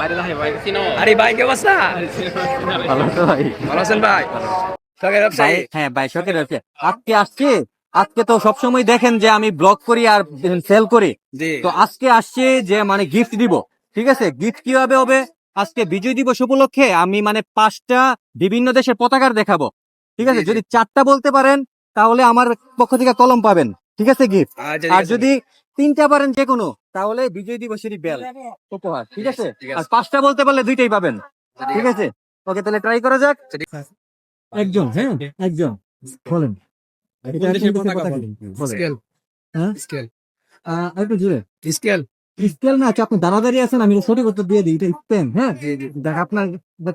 আরে ভাই কি অবস্থা? ভালো তো ভাই। ভালো আছেন ভাই? শখের ভাই ব্যবসায়ী। হ্যাঁ ভাই, শখের ব্যবসা। আজকে আসছে, আজকে তো সবসময় দেখেন যে আমি ব্লগ করি আর সেল করি। জি। তো আজকে আসছে যে মানে গিফট দিব। ঠিক আছে, গিফট কিভাবে হবে? আজকে বিজয় দিবস উপলক্ষে আমি মানে 5টা বিভিন্ন দেশের পতাকার দেখাবো। ঠিক আছে, জি, জি। যদি 4টা বলতে পারেন তাহলে আমার পক্ষ থেকে কলম পাবেন। ঠিক আছে, গিফট। আচ্ছা, ঠিক আর আছে। যদি 3টা পারেন যে কোনো, তাহলে বিজয় দিবসেরই বেল উপহার। ঠিক আছে, ঠিক আর আছে। 5টা বলতে পারলে 2টাই পাবেন। ঠিক আছে, ওকে তাহলে ট্রাই করা যাক। একজন, হ্যাঁ একজন, বলেন। এটা কোন দেশের কোন দেশের পতাকা পতাকা? বলেন? বলেন। স্কেল। হ্যাঁ, স্কেল। একটু জুড়ে। স্কেল। স্কেল না, আচ্ছা আপনি দাঁড়াদাঁড়ি আছেন, আমি সঠিক উত্তর দিয়ে দিই, এটা স্পেন। হ্যাঁ, জি, জি। দেখ আপনার,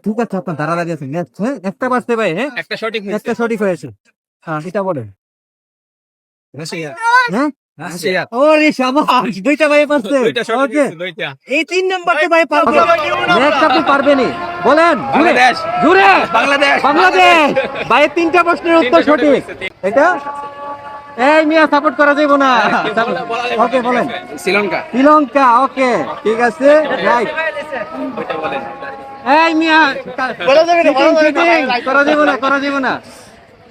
ঠিক আছে আপনার দাঁড়াদাঁড়ি আছেন। Next, হ্যাঁ একটা পারতে ভাই, হ্যাঁ একটা সঠিক হয়েছে। একটা সঠিক হয়েছে। হ্যাঁ, এটা বলেন। রাশিয়া। হ্যাঁ, রাশিয়া। ওরে শাবাশ, 2টা ভাই পারছে। দুইটা সঠিক ওকে, হয়েছে, দুইটা। এই 3 নাম্বারটা ভাই পারবে। নেক্সট আপনি পারবেনই, বলেন জুড়ে বাংলাদেশ। জুড়ে। বাংলাদেশ। বাংলাদেশ। ভাই 3টা প্রশ্নের উত্তর তিনটা সঠিক সঠিক। হয়েছে, এটা এই মিয়া সাপোর্ট করা যাবে না। ওকে বলেন। শ্রীলঙ্কা। শ্রীলঙ্কা। ওকে ঠিক আছে, রাইট। ওইটা বলেন। এই মিয়া করা যাবে না, করা যাবে না।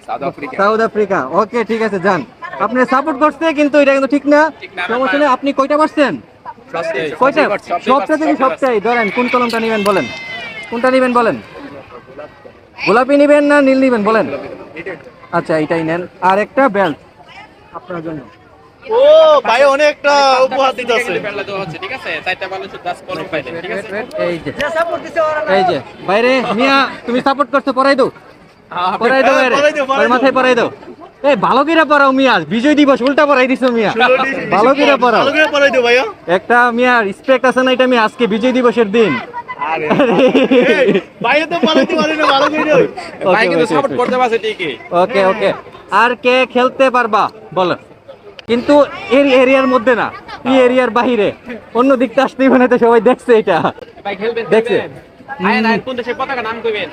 South Africa. South Africa. Okay ঠিক আছে, যান। আপনি সাপোর্ট করছে কিন্তু এটা কিন্তু ঠিক না। ঠিক না, সমস্যা নেই, আপনি কয়টা পারছেন? কয়টা? সবটা থেকে সবটাই ধরেন। কোন কলমটা নেবেন বলেন, কোনটা নেবেন বলেন। গোলাপি নেবেন না নীল নেবেন বলেন। আচ্ছা এইটাই নেন, আর একটা বেল্ট আপনার জন্য। ও ভাই অনেকটা উপহার দিতেছে। ঠিক আছে, চারটা ভালো শুধু 10 কলম পাইলেন, ঠিক আছে? এই যে, এই যে বাইরে মিয়া, তুমি সাপোর্ট করছো, পড়াই দাও, পড়াই দাও বাইরে, ওর মাথায় পড়াই দাও। এই ভালো করে পড়াও মিয়া, বিজয় দিবস উল্টা পড়াই দিছো মিয়া। ভালো করে পড়াও। ভালো করে পড়াই দিও ভাইয়া। একটা মিয়া রেসপেক্ট আছে না, এটা মিয়া, আজকে বিজয় দিবসের দিন। ভাইয়া তো পড়াইতে পারে না ভালো করে। ভাই কিন্তু সাপোর্ট করতে পারছে ঠিকই। ওকে ওকে, আর কে খেলতে পারবা বলো, কিন্তু এই এরিয়ার মধ্যে না, এই এরিয়ার বাইরে, অন্য দিকটা আসতেই মানে তো সবাই দেখছে এটা, ভাই খেলবেন, দেখছে। খেলবেন। আয়েন, আয়েন, কোন দেশের পতাকা নাম কইবেন?